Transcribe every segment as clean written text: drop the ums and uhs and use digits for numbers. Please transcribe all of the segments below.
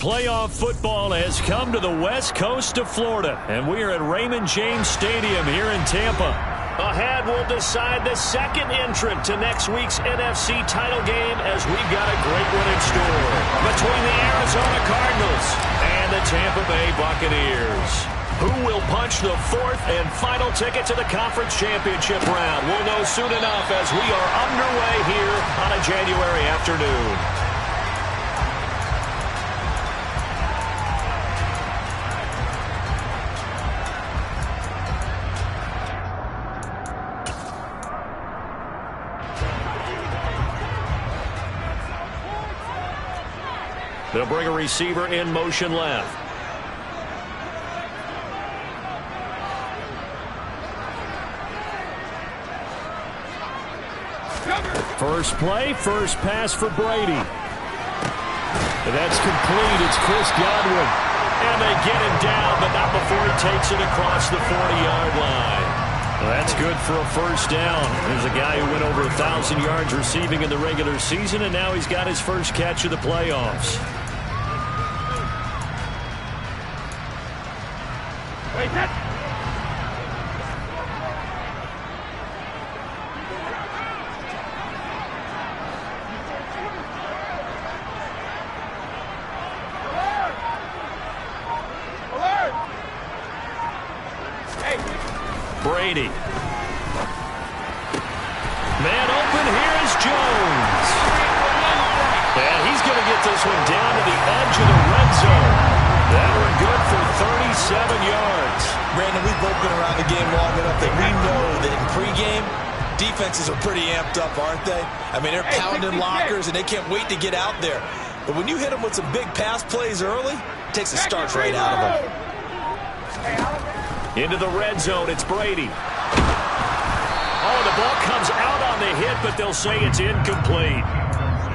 playoff football has come to the west coast of Florida, and we are at Raymond James Stadium here in Tampa. Ahead, we'll decide the second entrant to next week's NFC title game, as we've got a great one in store between the Arizona Cardinals and the Tampa Bay Buccaneers. Who will punch the fourth and final ticket to the conference championship round? We'll know soon enough as we are underway here on a January afternoon. They'll bring a receiver in motion left. First play, first pass for Brady. That's complete. It's Chris Godwin. And they get him down, but not before he takes it across the 40-yard line. Well, that's good for a first down. There's a guy who went over 1,000 yards receiving in the regular season, and now he's got his first catch of the playoffs. Brady. Man open, here is Jones. And he's going to get this one down to the edge of the red zone. That one good for 37 yards. Brandon, we've both been around the game long enough that we know that in pregame, defenses are pretty amped up, aren't they? I mean, they're pounding lockers, and they can't wait to get out there. But when you hit them with some big pass plays early, it takes the starch right out of them. Into the red zone, it's Brady. Oh, the ball comes out on the hit, but they'll say it's incomplete.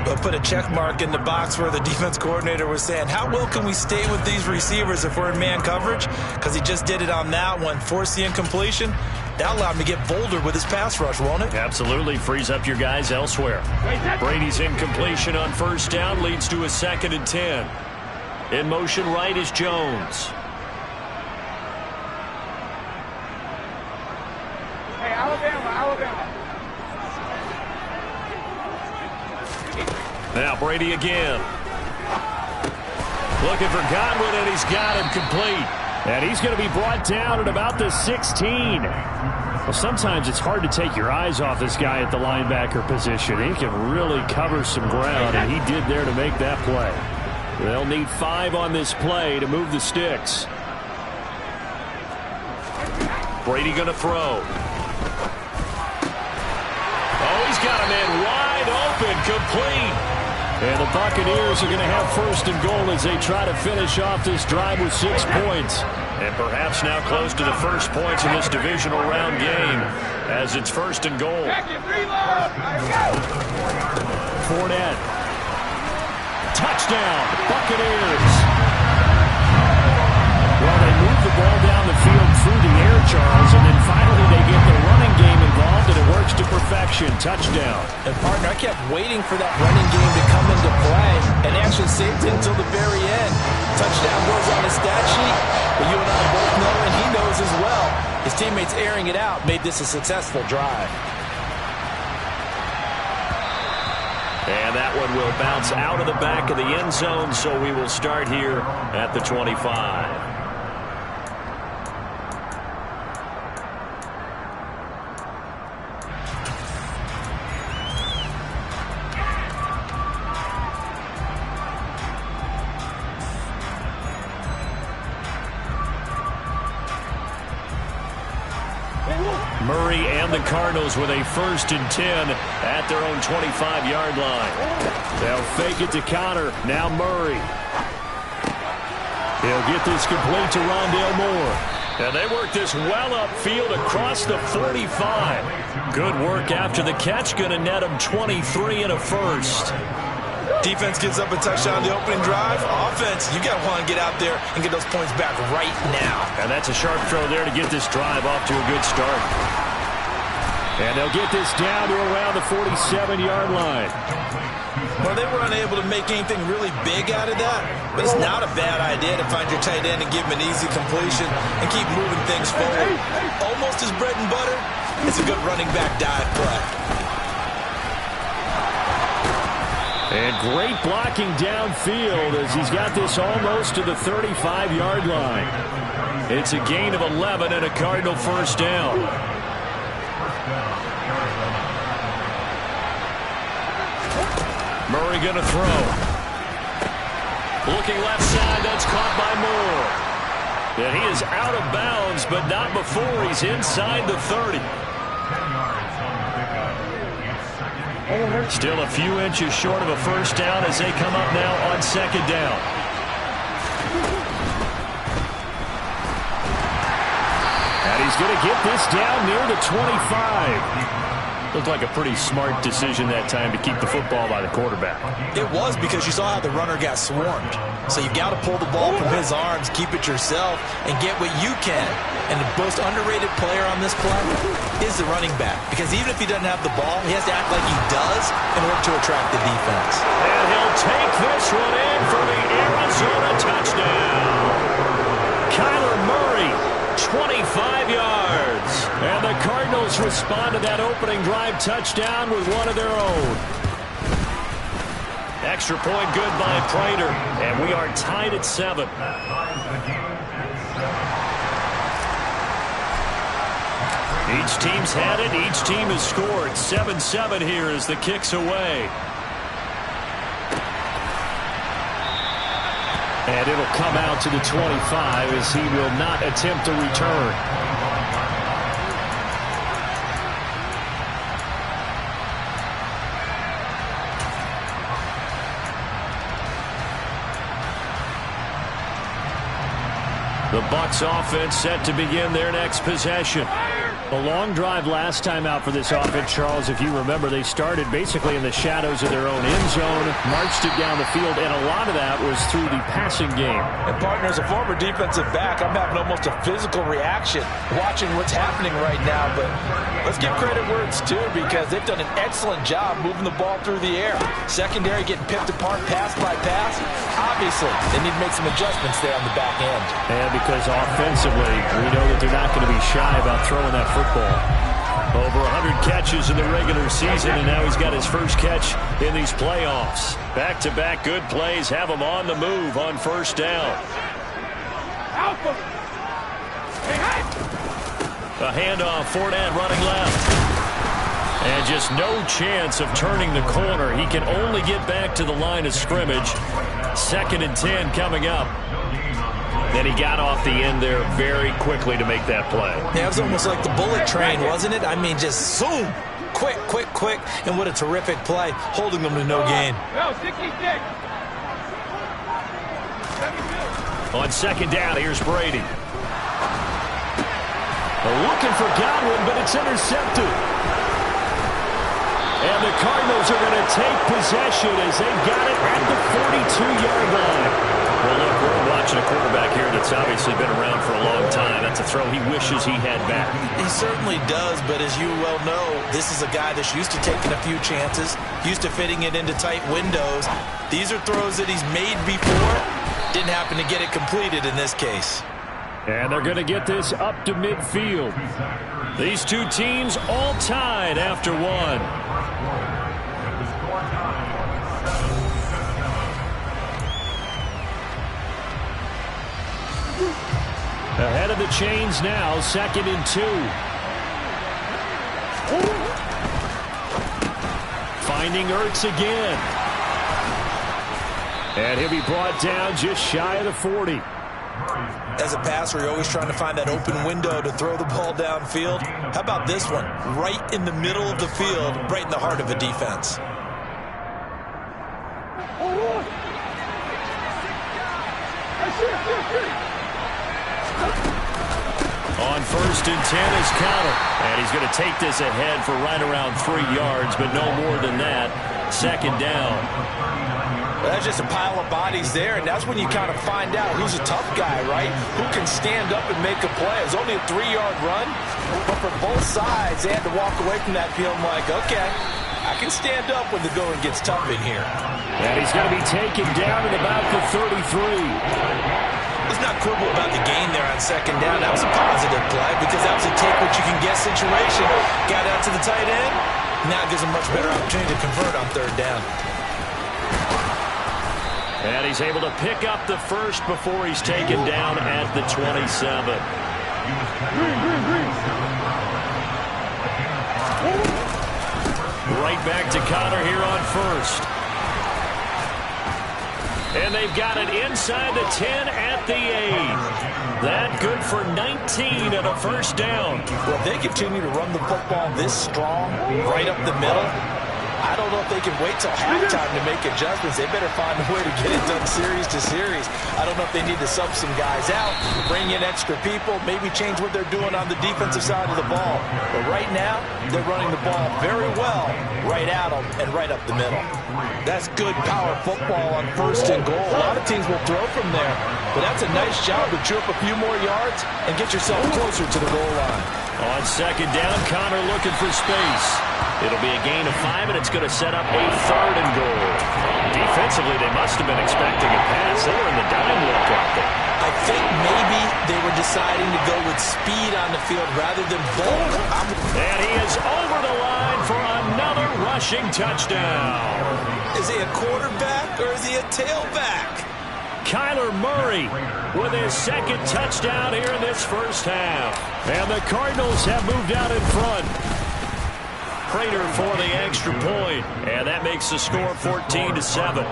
But put a check mark in the box where the defense coordinator was saying, how well can we stay with these receivers if we're in man coverage? Because he just did it on that one, forced the incompletion. That'll allow him to get bolder with his pass rush, won't it? Absolutely, frees up your guys elsewhere. Brady's incompletion on first down leads to a 2nd and 10. In motion right is Jones. Now Brady again. Looking for Godwin, and he's got him complete. And he's going to be brought down at about the 16. Well, sometimes it's hard to take your eyes off this guy at the linebacker position. He can really cover some ground, and he did there to make that play. They'll need 5 on this play to move the sticks. Brady going to throw. Oh, he's got a man wide open, complete. And the Buccaneers are going to have 1st and goal as they try to finish off this drive with 6 points. And perhaps now close to the first points in this divisional round game as it's 1st and goal. Fournette. Touchdown, Buccaneers. Well, they move the ball down the field through the air, Charles, and then finally they get the running game involved, and it works to perfection. Touchdown. And, partner, I kept waiting for that running game to come into play and actually saved it until the very end. Touchdown goes on the stat sheet, but you and I both know, and he knows as well, his teammates airing it out made this a successful drive. And that one will bounce out of the back of the end zone, so we will start here at the 25. Murray and the Cardinals with a 1st and 10 at their own 25-yard line. They'll fake it to Connor. Now Murray. He'll get this complete to Rondale Moore. And they work this well upfield across the 45. Good work after the catch. Going to net them 23 and a 1st. Defense gives up a touchdown the opening drive. Offense, you got to want to get out there and get those points back right now. And that's a sharp throw there to get this drive off to a good start. And they'll get this down to around the 47-yard line. Well, they were unable to make anything really big out of that, but it's not a bad idea to find your tight end and give him an easy completion and keep moving things forward. Almost his bread and butter. It's a good running back dive play. And great blocking downfield as he's got this almost to the 35-yard line. It's a gain of 11 and a Cardinal first down. Murray going to throw. Looking left side, that's caught by Moore. And he is out of bounds, but not before he's inside the 30. Still a few inches short of a first down as they come up now on second down. And he's going to get this down near the 25. Looked like a pretty smart decision that time to keep the football by the quarterback. It was, because you saw how the runner got swarmed. So you've got to pull the ball from his arms, keep it yourself, and get what you can. And the most underrated player on this play is the running back. Because even if he doesn't have the ball, he has to act like he does in order to attract the defense. And he'll take this one in for the Arizona touchdown. Kyler Murray, 25 yards. And the Cardinals respond to that opening drive touchdown with one of their own. Extra point good by Prater. And we are tied at 7. Each team's had it. Each team has scored. 7-7 here as the kick's away. And it'll come out to the 25 as he will not attempt a return. The Bucs offense set to begin their next possession. A long drive last time out for this offense, Charles. If you remember, they started basically in the shadows of their own end zone, marched it down the field, and a lot of that was through the passing game. And, partner, as a former defensive back, I'm having almost a physical reaction watching what's happening right now. But let's give credit where it's due, because they've done an excellent job moving the ball through the air. Secondary getting picked apart pass by pass. Obviously, they need to make some adjustments there on the back end. And because offensively, we know that they're not going to be shy about throwing that football. Over 100 catches in the regular season, and now he's got his first catch in these playoffs. Back-to-back good plays have him on the move on first down. A handoff, Fournette running left. And just no chance of turning the corner. He can only get back to the line of scrimmage. 2nd and 10 coming up. Then he got off the end there very quickly to make that play. Yeah, it was almost like the bullet train, wasn't it? I mean, just zoom. Quick, quick, quick. And what a terrific play, holding them to no gain. On second down, here's Brady. Looking for Godwin, but it's intercepted. And the Cardinals are going to take possession as they've got it at the 42-yard line. Well, look, we're watching a quarterback here that's obviously been around for a long time. That's a throw he wishes he had back. He certainly does, but as you well know, this is a guy that's used to taking a few chances, used to fitting it into tight windows. These are throws that he's made before. Didn't happen to get it completed in this case. And they're going to get this up to midfield. These two teams all tied after one. Ahead of the chains now, 2nd and 2. Finding Ertz again. And he'll be brought down just shy of the 40. As a passer, you're always trying to find that open window to throw the ball downfield. How about this one? Right in the middle of the field, right in the heart of a defense. On 1st and 10 is Counter. And he's going to take this ahead for right around 3 yards, but no more than that. 2nd down. That's just a pile of bodies there, and that's when you kind of find out who's a tough guy, right? Who can stand up and make a play. It was only a 3-yard run, but for both sides, they had to walk away from that feeling like, okay, I can stand up when the going gets tough in here. And he's going to be taken down at about the 33. Let's not quibble about the gain there on second down. That was a positive play because that was a take-what-you-can-get situation. Got out to the tight end. Now it gives him much better opportunity to convert on third down. And he's able to pick up the first before he's taken down at the 27. Right back to Connor here on first. And they've got it inside the 10 at the 8. That good for 19 and a first down. Well, if they continue to run the football this strong, right up the middle, I don't know if they can wait till halftime to make adjustments. They better find a way to get it done series to series. I don't know if they need to sub some guys out, bring in extra people, maybe change what they're doing on the defensive side of the ball. But right now, they're running the ball very well right at them and right up the middle. That's good power football on first and goal. A lot of teams will throw from there, but that's a nice job to chew up a few more yards and get yourself closer to the goal line. On second down, Connor looking for space. It'll be a gain of 5, and it's going to set up a third and goal. Defensively, they must have been expecting a pass. They were in the dime look out there. I think maybe they were deciding to go with speed on the field rather than bulk. And he is over the line for another rushing touchdown. Is he a quarterback or is he a tailback? Kyler Murray with his second touchdown here in this first half. And the Cardinals have moved out in front. Prater for the extra point, and that makes the score 14-7.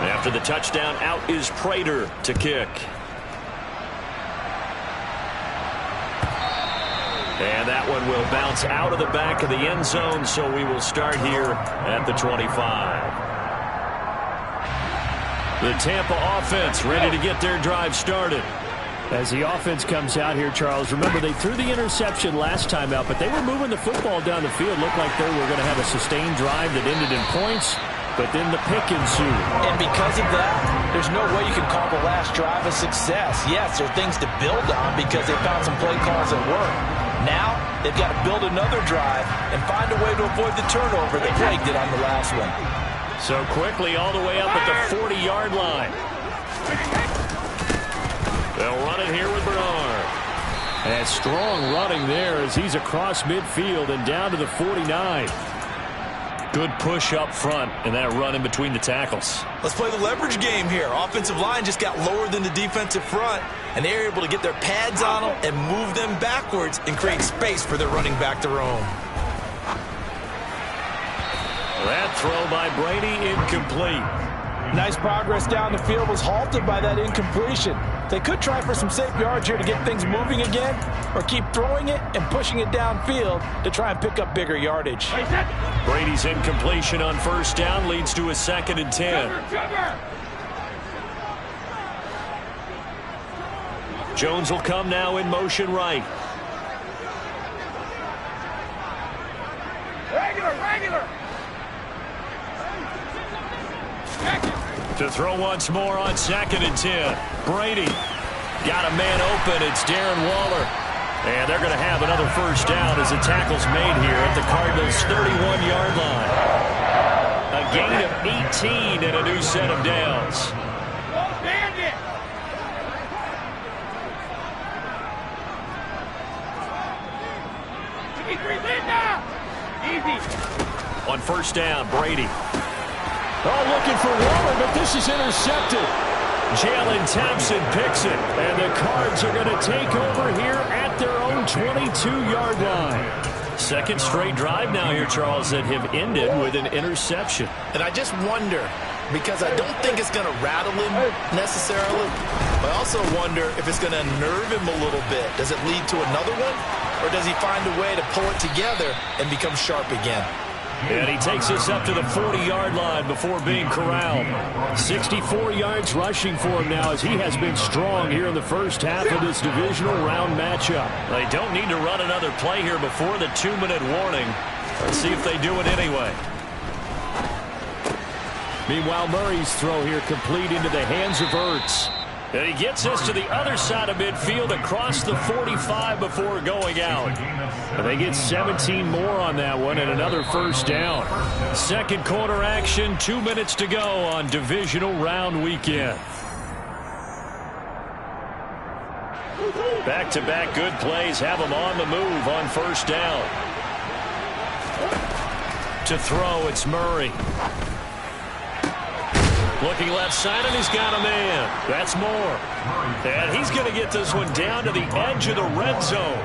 After the touchdown, out is Prater to kick. And that one will bounce out of the back of the end zone, so we will start here at the 25. The Tampa offense ready to get their drive started. As the offense comes out here, Charles, remember they threw the interception last time out, but they were moving the football down the field. Looked like they were going to have a sustained drive that ended in points, but then the pick ensued. And because of that, there's no way you can call the last drive a success. Yes, there are things to build on because they found some play calls that work. Now, they've got to build another drive and find a way to avoid the turnover that plagued it on the last one. So quickly all the way up at the 40-yard line. They'll run it here with Bernard. And strong running there as he's across midfield and down to the 49. Good push up front and that run in between the tackles. Let's play the leverage game here. Offensive line just got lower than the defensive front, and they're able to get their pads on them and move them backwards and create space for their running back to roam. That throw by Brady incomplete. Nice progress down the field was halted by that incompletion. They could try for some safe yards here to get things moving again, or keep throwing it and pushing it downfield to try and pick up bigger yardage. Brady's incompletion on first down leads to a 2nd and 10. Jones will come now in motion right. Regular. To throw once more on 2nd and 10. Brady got a man open. It's Darren Waller. And they're going to have another first down as the tackle's made here at the Cardinals' 31-yard line. A gain of 18 and a new set of downs. On first down, Brady. Oh, looking for Waller, but this is intercepted. Jalen Thompson picks it, and the Cards are going to take over here at their own 22-yard line. Second straight drive now here, Charles, that have ended with an interception. And I just wonder, because I don't think it's going to rattle him necessarily, but I also wonder if it's going to unnerve him a little bit. Does it lead to another one, or does he find a way to pull it together and become sharp again? And he takes us up to the 40-yard line before being corralled. 64 yards rushing for him now as he has been strong here in the first half of this divisional round matchup. They don't need to run another play here before the 2-minute warning. Let's see if they do it anyway. Meanwhile, Murray's throw here complete into the hands of Ertz. And he gets this to the other side of midfield across the 45 before going out. And they get 17 more on that one and another first down. Second quarter action, 2 minutes to go on divisional round weekend. Back-to-back good plays have him on the move on first down. To throw, it's Murray. Looking left side, and he's got a man. That's Moore. And he's going to get this one down to the edge of the red zone.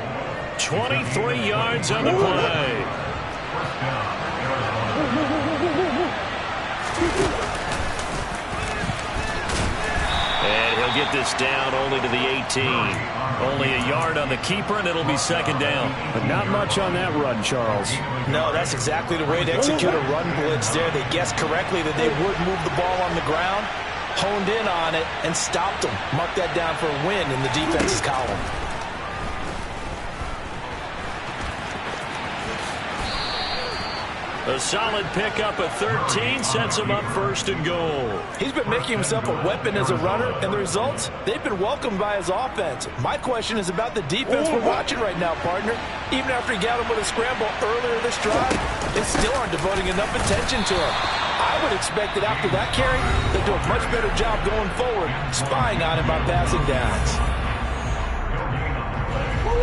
23 yards on the play. And he'll get this down only to the 18. Only a yard on the keeper, and it'll be second down. But not much on that run, Charles. No, that's exactly the way to execute a run blitz there. They guessed correctly that they would move the ball on the ground, honed in on it, and stopped them. Mark that down for a win in the defense's column. A solid pickup at 13 sets him up first and goal. He's been making himself a weapon as a runner, and the results, they've been welcomed by his offense. My question is about the defense we're watching right now, partner. Even after he got him with a scramble earlier this drive, they still aren't devoting enough attention to him. I would expect that after that carry, they'll do a much better job going forward, spying on him on passing downs.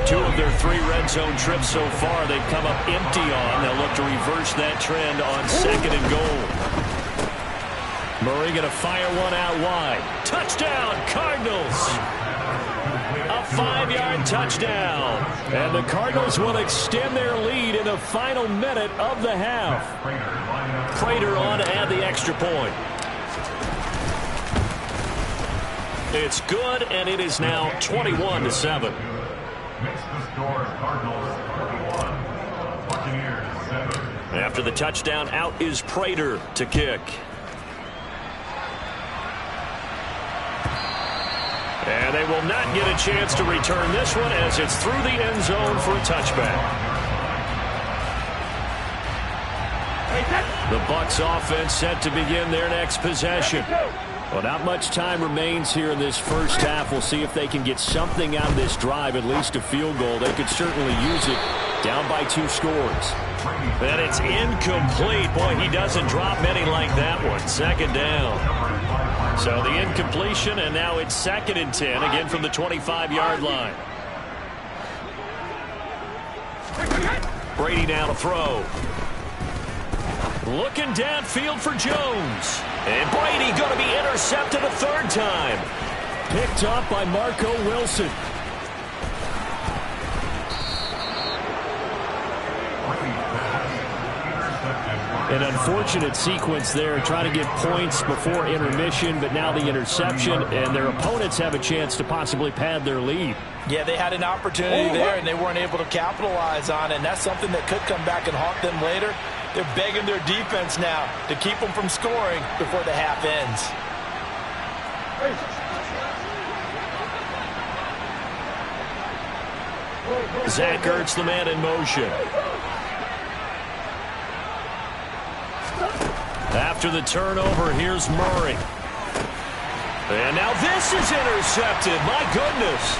2 of their 3 red zone trips so far they've come up empty on. They'll look to reverse that trend on second and goal. Murray going to fire one out wide. Touchdown, Cardinals! A 5-yard touchdown. And the Cardinals will extend their lead in the final minute of the half. Prater on to add the extra point. It's good, and it is now 21-7. After the touchdown, out is Prater to kick. And they will not get a chance to return this one as it's through the end zone for a touchback. The Bucs offense set to begin their next possession. Well, not much time remains here in this first half. We'll see if they can get something out of this drive, at least a field goal. They could certainly use it. Down by 2 scores. And it's incomplete. Boy, he doesn't drop many like that one. Second down. So the incompletion, and now it's 2nd and 10, again from the 25-yard line. Brady now to throw. Looking downfield for Jones. And Brady going to be intercepted a 3rd time. Picked up by Marco Wilson. An unfortunate sequence there, trying to get points before intermission, but now the interception, and their opponents have a chance to possibly pad their lead. Yeah, they had an opportunity there, and they weren't able to capitalize on it, and that's something that could come back and haunt them later. They're begging their defense now to keep them from scoring before the half ends. Zach Ertz, the man in motion. After the turnover, here's Murray. And now this is intercepted. My goodness.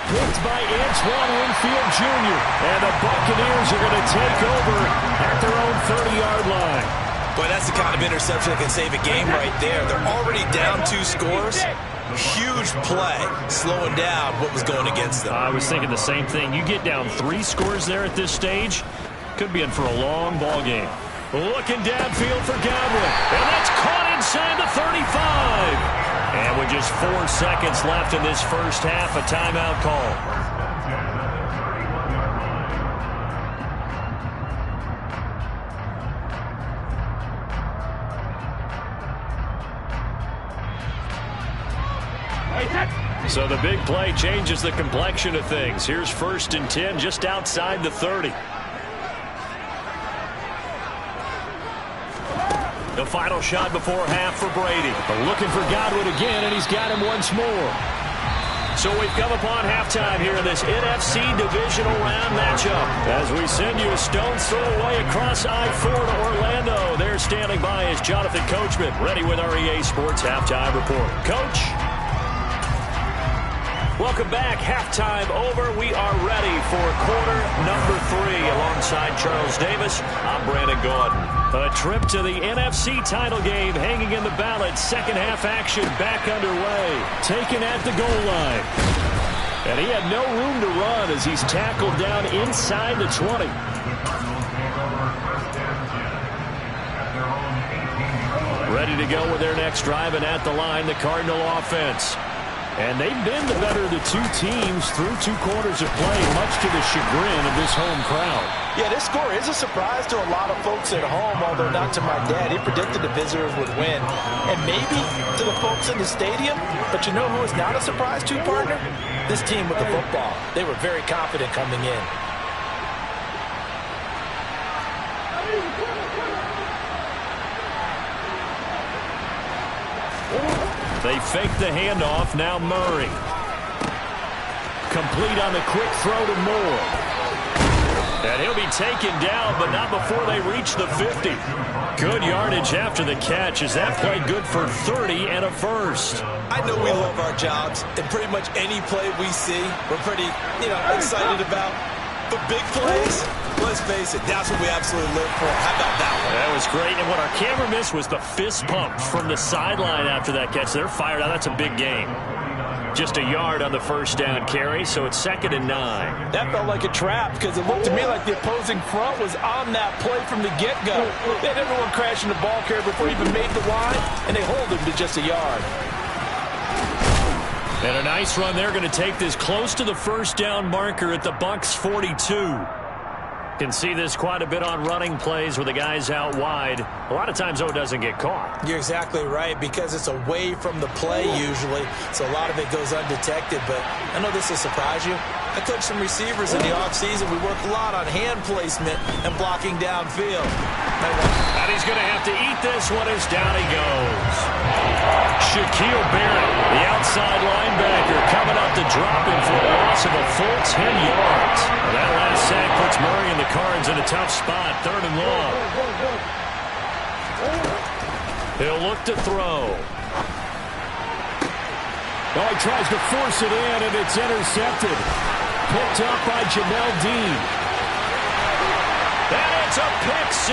Picked by Antoine Winfield Jr. And the Buccaneers are going to take over at their own 30-yard line. Boy, that's the kind of interception that can save a game right there. They're already down 2 scores. Huge play, slowing down what was going against them. I was thinking the same thing. You get down 3 scores there at this stage, could be in for a long ball game. Looking downfield for Godwin. And that's caught inside the 35. And with just 4 seconds left in this first half, a timeout call. So the big play changes the complexion of things. Here's 1st and 10 just outside the 30. The final shot before half for Brady. Looking for Godwin again, and he's got him once more. So we've come upon halftime here in this NFC Divisional Round matchup. As we send you a stone's throw away across I-4 to Orlando. There standing by is Jonathan Coachman, ready with our EA Sports Halftime Report. Coach? Welcome back. Halftime over. We are ready for quarter number 3. Alongside Charles Davis, I'm Brandon Gaudin. A trip to the NFC title game hanging in the balance. Second half action back underway. Taken at the goal line. And he had no room to run as he's tackled down inside the 20. Ready to go with their next drive, and at the line, the Cardinal offense. And they've been the better of the two teams through 2 quarters of play, much to the chagrin of this home crowd. Yeah, this score is a surprise to a lot of folks at home, although not to my dad. He predicted the visitors would win. And maybe to the folks in the stadium, but you know who is not a surprise to, partner? This team with the football. They were very confident coming in. They fake the handoff. Now Murray. Complete on the quick throw to Moore. And he'll be taken down, but not before they reach the 50. Good yardage after the catch as that play good for 30 and a first. I know we love our jobs, and pretty much any play we see, we're pretty, excited about. But big plays, let's face it, that's what we absolutely live for. How about that one? That was great, and what our camera missed was the fist pump from the sideline after that catch. They're fired out. That's a big game. Just a yard on the first down carry, so it's 2nd and 9. That felt like a trap because it looked to me like the opposing front was on that play from the get-go. They had everyone crashing the ball carrier before he even made the line, and they hold him to just a yard. And a nice run. They're going to take this close to the first down marker at the Bucs 42. Can see this quite a bit on running plays with the guys out wide. A lot of times, though, it doesn't get caught. You're exactly right, because it's away from the play usually, so a lot of it goes undetected. But I know this will surprise you. I coached some receivers in the offseason. We work a lot on hand placement and blocking downfield. And he's going to have to eat this one as down he goes. Shaquille Barrett, the outside linebacker, coming up to drop him for a loss of a full 10 yards. And that last sack puts Murray and the Cards in a tough spot, 3rd and long. He'll look to throw. Oh, he tries to force it in, and it's intercepted. Picked up by Jamel Dean. And it's a pick 6.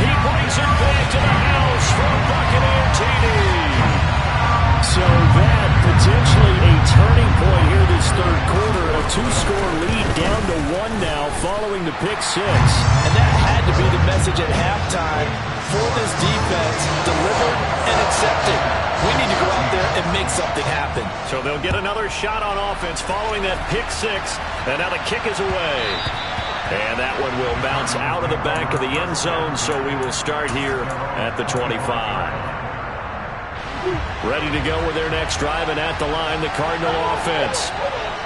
He brings it back to the house for a Buccaneer TD. So that potentially a turning point here this 3rd quarter. A 2-score lead down to 1 now following the pick 6. And that had to be the message at halftime for this defense. Delivered and accepted. We need to go out there and make something happen. So they'll get another shot on offense following that pick 6. And now the kick is away. And that one will bounce out of the back of the end zone, so we will start here at the 25. Ready to go with their next drive, and at the line, the Cardinal offense.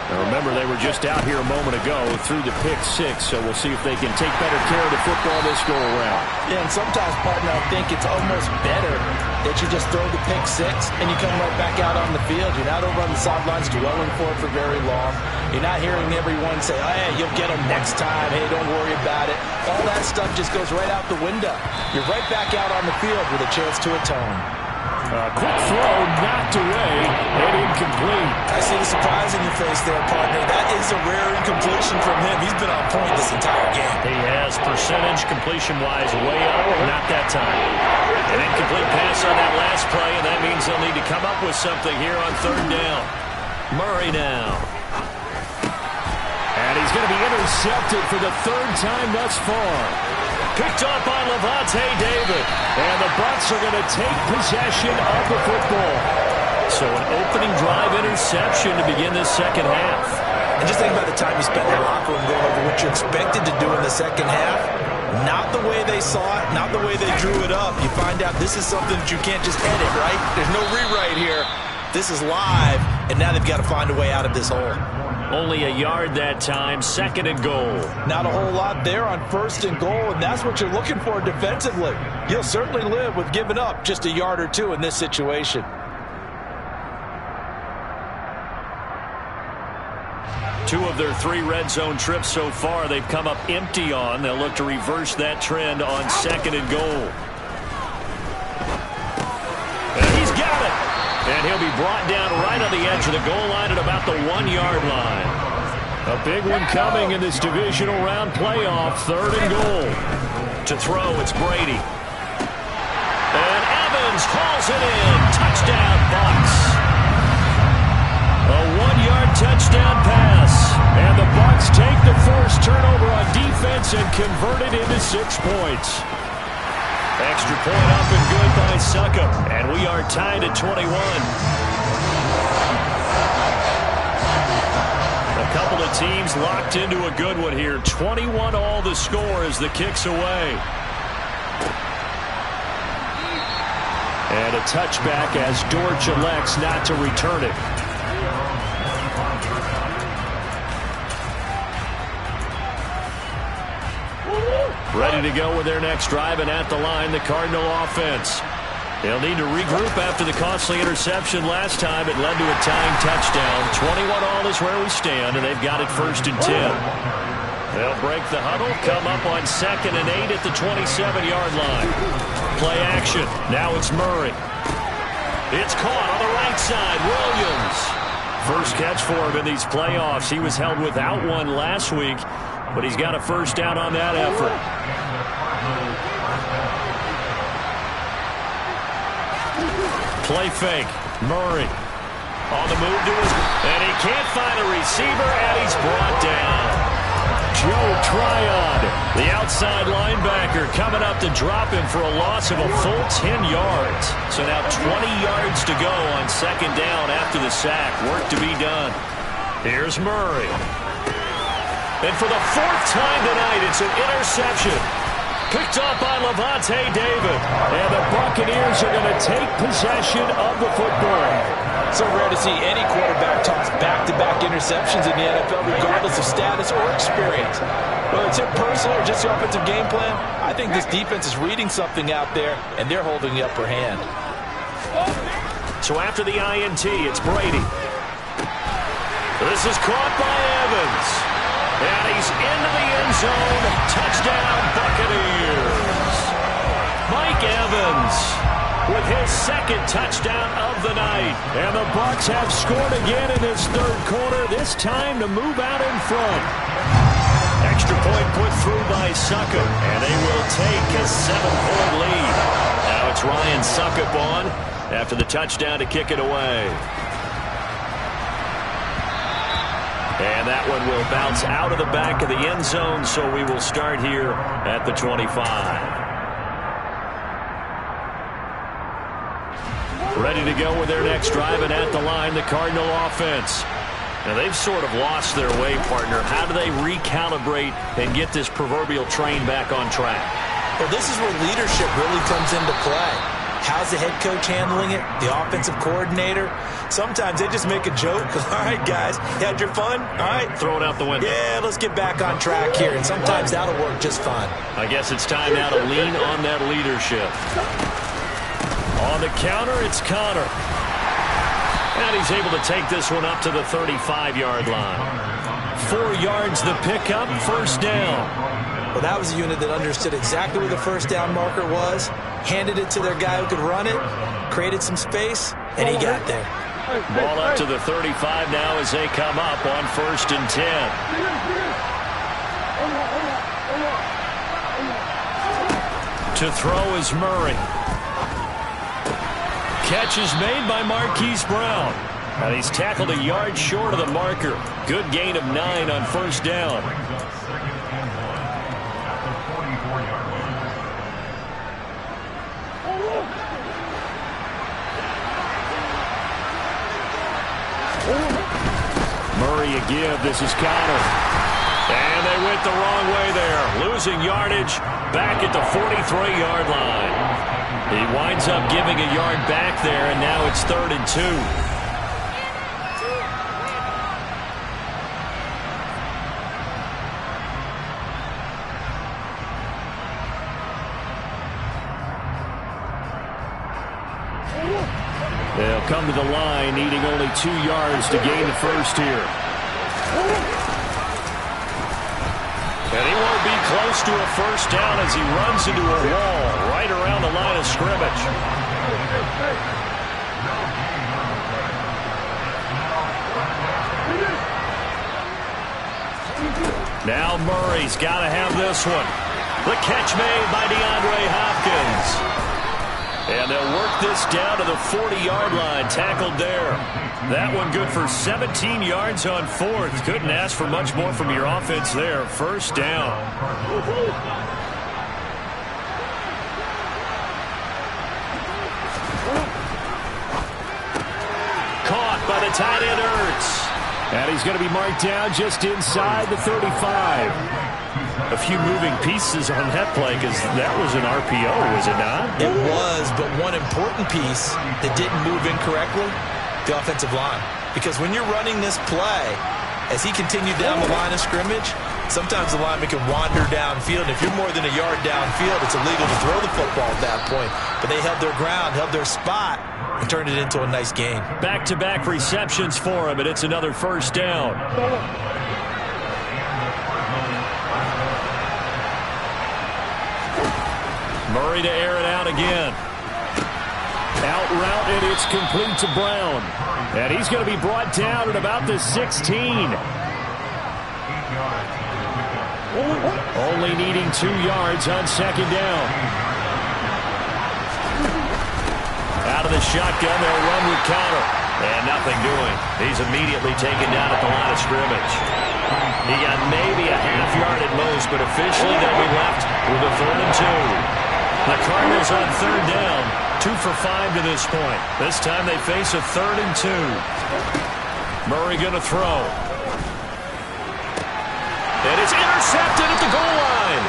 Now remember, they were just out here a moment ago through the pick 6, so we'll see if they can take better care of the football this go-around. Yeah, and sometimes, partner, I think it's almost better that you just throw the pick 6 and you come right back out on the field. You're not over on the sidelines dwelling for it for very long. You're not hearing everyone say, oh, hey, you'll get them next time. Hey, don't worry about it. All that stuff just goes right out the window. You're right back out on the field with a chance to atone. Quick throw, knocked away, and incomplete. I see the surprise in your face there, partner. That is a rare incompletion from him. He's been on point this entire game. He has percentage completion-wise way up, not that time. An incomplete pass on that last play, and that means they'll need to come up with something here on 3rd down. Murray now. And he's going to be intercepted for the 3rd time thus far. Picked up by Lavonte David. And the Bucs are going to take possession of the football. So an opening drive interception to begin this 2nd half. And just think about the time you spent in the locker room going over what you expected to do in the 2nd half. Not the way they saw it, not the way they drew it up. You find out this is something that you can't just edit, right? There's no rewrite here. This is live, and now they've got to find a way out of this hole. Only a yard that time, 2nd and goal. Not a whole lot there on 1st and goal, and that's what you're looking for defensively. You'll certainly live with giving up just a yard or 2 in this situation. 2 of their 3 red zone trips so far, they've come up empty on. They'll look to reverse that trend on 2nd and goal. And he's got it. And he'll be brought down right on the edge of the goal line at about the 1-yard line. A big one coming in this divisional round playoff. 3rd and goal. To throw, it's Brady. And Evans hauls it in. Touchdown, Bucs. A 1-yard touchdown pass. And the Bucs take the first turnover on defense and convert it into 6 points. Extra point up and good by Succop. And we are tied at 21. A couple of teams locked into a good one here. 21 all the score as the kick's away. And a touchback as Dortch elects not to return it. Ready to go with their next drive, and at the line, the Cardinal offense. They'll need to regroup after the costly interception last time. It led to a tying touchdown. 21 all is where we stand, and they've got it 1st and 10. They'll break the huddle, come up on 2nd and 8 at the 27-yard line. Play action. Now it's Murray. It's caught on the right side. Williams. First catch for him in these playoffs. He was held without one last week, but he's got a first down on that effort. Play fake. Murray on the move to his... And he can't find a receiver, and he's brought down. Joe Tryon, the outside linebacker, coming up to drop him for a loss of a full 10 yards. So now 20 yards to go on 2nd down after the sack. Work to be done. Here's Murray. And for the 4th time tonight, it's an interception. Picked up by Lavonte David. And the Buccaneers are going to take possession of the football. So rare to see any quarterback toss back-to-back interceptions in the NFL, regardless of status or experience. Whether it's impersonal or just the offensive game plan, I think this defense is reading something out there, and they're holding the upper hand. So after the INT, it's Brady. This is caught by Evans. And he's into the end zone. Touchdown, Buccaneers. Mike Evans with his 2nd touchdown of the night. And the Bucs have scored again in this 3rd quarter, this time to move out in front. Extra point put through by Succop, and they will take a 7-point lead. Now it's Ryan Succop on after the touchdown to kick it away. And that one will bounce out of the back of the end zone, so we will start here at the 25. Ready to go with their next drive, and at the line, the Cardinal offense. Now, they've sort of lost their way, partner. How do they recalibrate and get this proverbial train back on track? Well, this is where leadership really comes into play. How's the head coach handling it? The offensive coordinator? Sometimes they just make a joke. All right, guys, you had your fun? All right. Throw it out the window. Yeah, let's get back on track here. And sometimes that'll work just fine. I guess it's time now to lean on that leadership. On the counter, it's Connor. And he's able to take this one up to the 35-yard line. 4 yards the pickup, 1st down. Well, that was a unit that understood exactly where the first down marker was, handed it to their guy who could run it, created some space, and he got there. Ball up to the 35 now as they come up on 1st and 10. To throw is Murray. Catch is made by Marquise Brown. And he's tackled a yard short of the marker. Good gain of 9 on 1st down. Murray a give. This is Connor. And they went the wrong way there. Losing yardage back at the 43-yard line. He winds up giving a yard back there, and now it's 3rd and 2. They'll come to the line, needing only 2 yards to gain the first here. And he won't be close to a first down as he runs into a wall right around the line of scrimmage. Now Murray's got to have this one. The catch made by DeAndre Hopkins. And they'll work this down to the 40-yard line, tackled there. That one good for 17 yards on fourth. Couldn't ask for much more from your offense there. First down. Caught by the tight end, Ertz. And he's going to be marked down just inside the 35. A few moving pieces on that play because that was an RPO, was it not? It was, but one important piece that didn't move incorrectly, the offensive line. Because when you're running this play, as he continued down the line of scrimmage, sometimes the lineman can wander downfield. And if you're more than a yard downfield, it's illegal to throw the football at that point. But they held their ground, held their spot, and turned it into a nice gain. Back-to-back receptions for him, and it's another first down. Murray to air it out again. Out route, and it's complete to Brown. And he's going to be brought down at about the 16. Only needing 2 yards on second down. Out of the shotgun, they'll run with counter. And nothing doing. He's immediately taken down at the line of scrimmage. He got maybe a half yard at most, but officially they'll be left with a 3rd and 2. The Cardinals on third down, 2 for 5 to this point. This time they face a 3rd and 2. Murray going to throw. And it's intercepted at the goal line.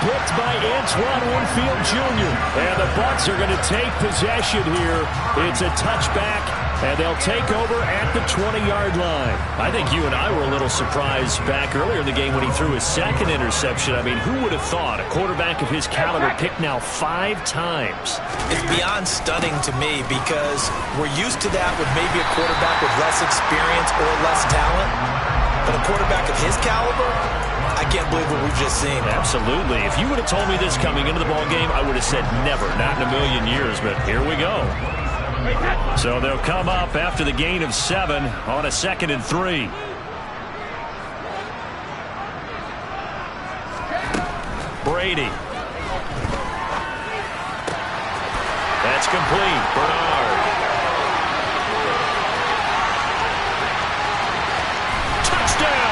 Picked by Antoine Winfield Jr. And the Bucs are going to take possession here. It's a touchback, and they'll take over at the 20-yard line. I think you and I were a little surprised back earlier in the game when he threw his second interception. I mean, who would have thought a quarterback of his caliber picked now 5 times? It's beyond stunning to me because we're used to that with maybe a quarterback with less experience or less talent. But a quarterback of his caliber, I can't believe what we've just seen. Absolutely. If you would have told me this coming into the ball game, I would have said never, not in a million years. But here we go. So they'll come up after the gain of 7 on a 2nd and 3. Brady. That's complete. Bernard. Touchdown.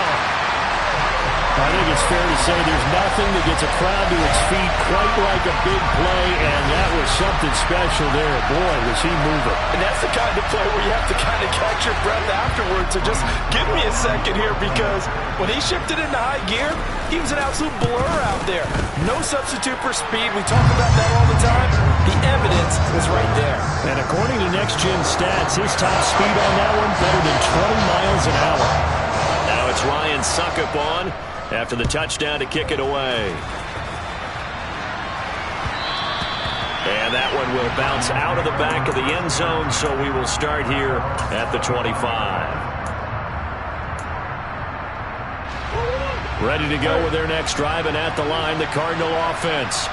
I think it's fair to say there's nothing that gets a crowd to its feet quite like a big play, and that was something special there. Boy, was he moving. And that's the kind of play where you have to kind of catch your breath afterwards. So just give me a second here, because when he shifted into high gear, he was an absolute blur out there. No substitute for speed. We talk about that all the time. The evidence was right there. And according to Next Gen Stats, his top speed on that one better than 20 miles an hour. Now it's Ryan Succop on after the touchdown to kick it away. And that one will bounce out of the back of the end zone, so we will start here at the 25. Ready to go with their next drive, and at the line, the Cardinal offense.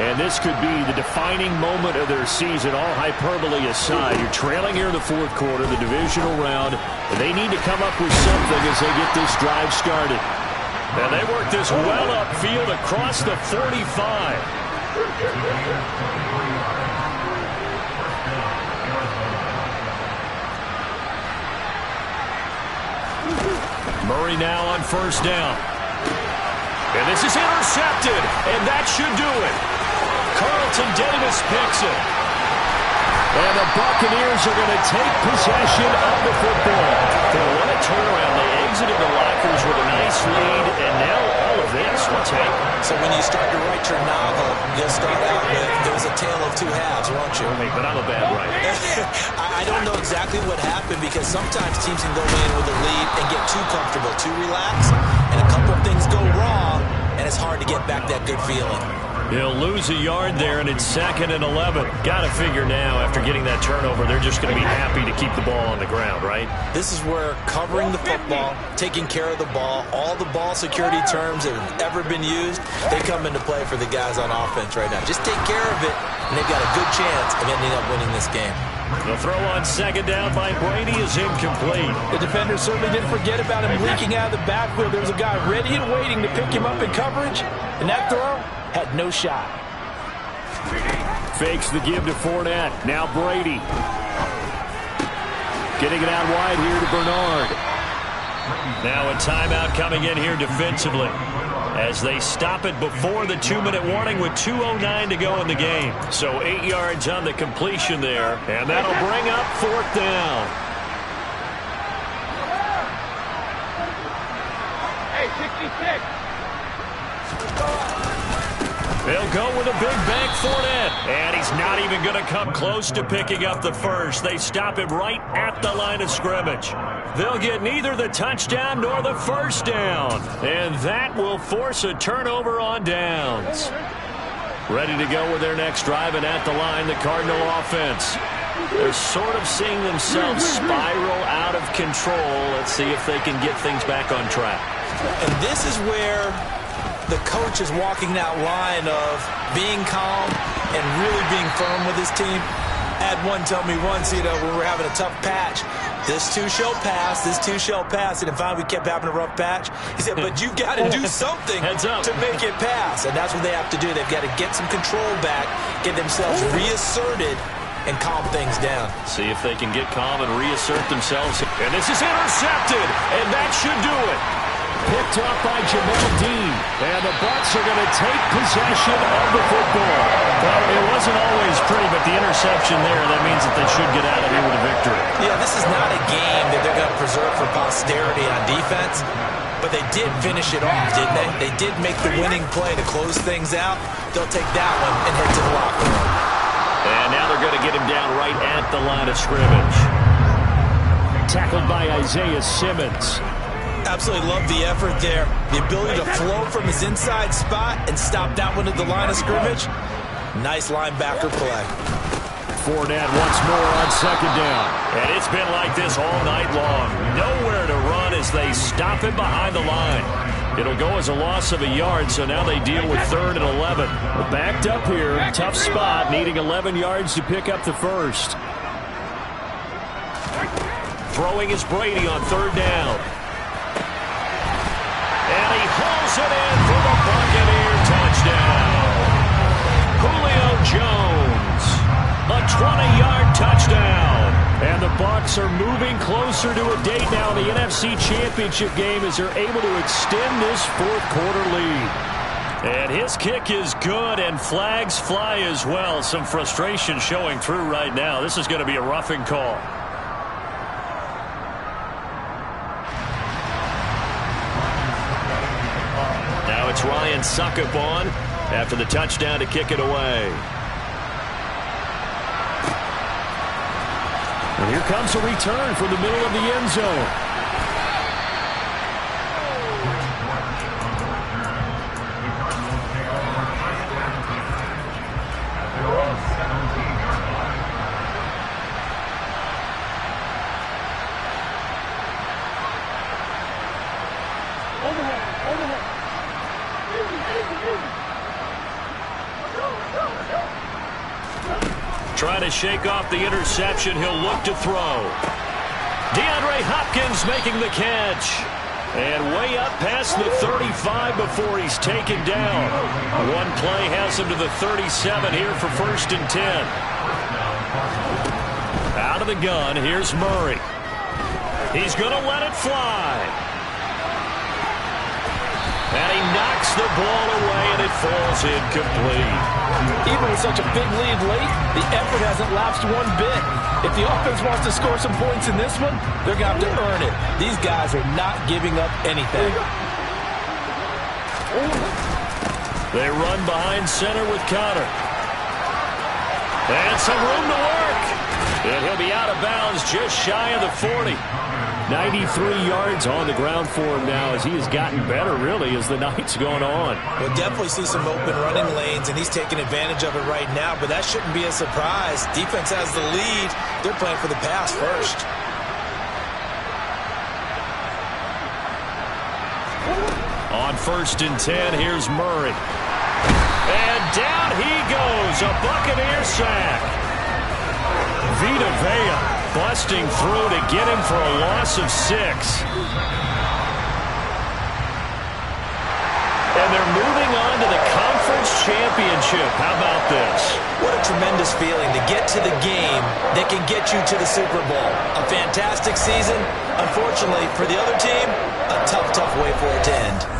And this could be the defining moment of their season, all hyperbole aside. You're trailing here in the 4th quarter, the divisional round. And they need to come up with something as they get this drive started. And they work this well upfield across the 45. Murray now on first down. And this is intercepted, and that should do it. Carlton Davis picks it. And the Buccaneers are going to take possession of the football. What a turnaround. They exited the lockers with a nice lead, and now all of this will take. So when you start to write your novel, you'll start out with, there's a tale of 2 halves, won't you? But I'm a bad writer. I don't know exactly what happened, because sometimes teams can go in with a lead and get too comfortable, too relaxed, and a couple of things go wrong, and it's hard to get back that good feeling. He'll lose a yard there, and it's 2nd and 11. Got to figure now, after getting that turnover, they're just going to be happy to keep the ball on the ground, right? This is where covering the football, taking care of the ball, all the ball security terms that have ever been used, they come into play for the guys on offense right now. Just take care of it, and they've got a good chance of ending up winning this game. The throw on 2nd down by Brady is incomplete. The defender certainly didn't forget about him leaking out of the backfield. There was a guy ready and waiting to pick him up in coverage, and that throw had no shot. Fakes the give to Fournette. Now Brady. Getting it out wide here to Bernard. Now a timeout coming in here defensively, as they stop it before the 2-minute warning with 2:09 to go in the game. So 8 yards on the completion there, and that'll bring up 4th down. Hey, 66. They'll go with a big bank Fournette, and he's not even going to come close to picking up the first. They stop him right at the line of scrimmage. They'll get neither the touchdown nor the first down, and that will force a turnover on downs. Ready to go with their next drive, and at the line, the Cardinal offense. They're sort of seeing themselves spiral out of control. Let's see if they can get things back on track. And this is where the coach is walking that line of being calm and really being firm with his team. I had one tell me once, when we were having a tough patch, this too shall pass, this too shall pass. And finally we kept having a rough patch. He said, but you got to do something to make it pass. And that's what they have to do. They've got to get some control back, get themselves reasserted, and calm things down. See if they can get calm and reassert themselves. And this is intercepted, and that should do it. Picked up by Jamel Dean, and the Bucs are going to take possession of the football. Well, it wasn't always pretty, but the interception there, that means that they should get out of here with a victory. Yeah, this is not a game that they're going to preserve for posterity on defense, but they did finish it off, didn't they? They did make the winning play to close things out. They'll take that one and head to the locker room. And now they're going to get him down right at the line of scrimmage. Tackled by Isaiah Simmons. Absolutely love the effort there. The ability to flow from his inside spot and stop that one at the line of scrimmage. Nice linebacker play. Fournette once more on 2nd down. And it's been like this all night long. Nowhere to run as they stop him behind the line. It'll go as a loss of a yard, so now they deal with 3rd and 11. Backed up here, tough spot, needing 11 yards to pick up the first. Throwing is Brady on 3rd down. And he hauls it in for the Buccaneer touchdown. Julio Jones, a 20-yard touchdown. And the Bucs are moving closer to a date now in the NFC Championship game as they're able to extend this 4th quarter lead. And his kick is good, and flags fly as well. Some frustration showing through right now. This is going to be a roughing call. Now it's Ryan Succop on after the touchdown to kick it away. And here comes a return from the middle of the end zone. Trying to shake off the interception. He'll look to throw. DeAndre Hopkins making the catch. And way up past the 35 before he's taken down. One play has him to the 37 here for 1st and 10. Out of the gun, here's Murray. He's going to let it fly. And he knocks the ball away, and it falls incomplete. Even with such a big lead late, the effort hasn't lapsed one bit. If the offense wants to score some points in this one, they're going to have to earn it. These guys are not giving up anything. They run behind center with Conner. And some room to work. And he'll be out of bounds just shy of the 40. 93 yards on the ground for him now as he has gotten better, really, as the night's gone on. We'll definitely see some open running lanes, and he's taking advantage of it right now, but that shouldn't be a surprise. Defense has the lead. They're playing for the pass first. On 1st and 10, here's Murray. And down he goes, a Buccaneer sack. Vita Vea busting through to get him for a loss of 6. And they're moving on to the conference championship. How about this? What a tremendous feeling to get to the game that can get you to the Super Bowl. A fantastic season. Unfortunately, for the other team, a tough way for it to end.